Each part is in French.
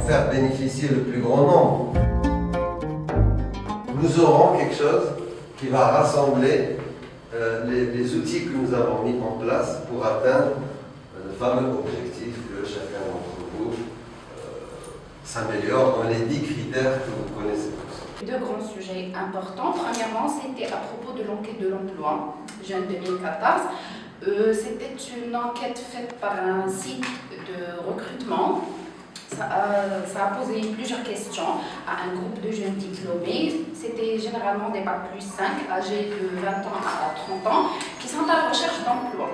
faire bénéficier le plus grand nombre. Nous aurons quelque chose qui va rassembler les outils que nous avons mis en place pour atteindre le fameux objectif que chacun d'entre vous s'améliore dans les 10 critères que vous connaissez tous. Deux grands sujets importants. Premièrement, c'était à propos de l'enquête de l'emploi, Jeunes 2014. C'était une enquête faite par un site de recrutement. Ça a posé plusieurs questions à un groupe de jeunes diplômés. C'était généralement des bac plus 5, âgés de 20 ans à 30 ans, qui sont à la recherche d'emploi.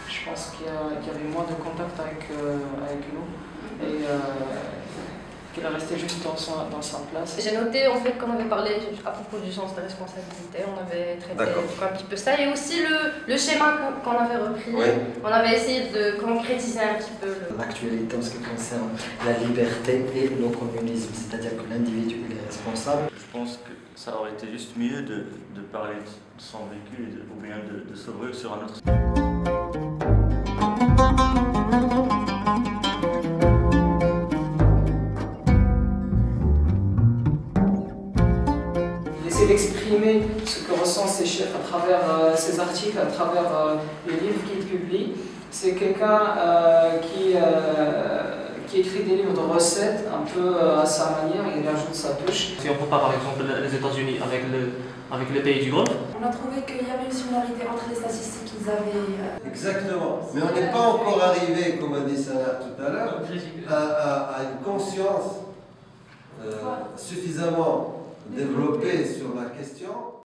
Je pense qu'il y avait moins de contact avec nous et qu'elle est restée juste dans sa place. J'ai noté en fait qu'on avait parlé à propos du sens de responsabilité, on avait traité un petit peu ça et aussi le schéma qu'on avait repris. Oui. On avait essayé de concrétiser un petit peu l'actualité en ce qui concerne la liberté et le communisme, c'est-à-dire que l'individu est responsable. Je pense que ça aurait été juste mieux de parler de son vécu ou bien de s'ouvrir sur un autre. Essayer d'exprimer ce que ressentent ses chefs à travers ses articles, à travers les livres qu'il publie. C'est quelqu'un qui écrit des livres de recettes un peu à sa manière, il ajoute sa touche. Si on compare par exemple les États-Unis avec les pays du Golfe, on a trouvé qu'il y avait une similarité entre les statistiques qu'ils avaient. Exactement. Mais on n'est pas encore arrivé, comme a dit Salah tout à l'heure, à une conscience suffisamment développée sur la question.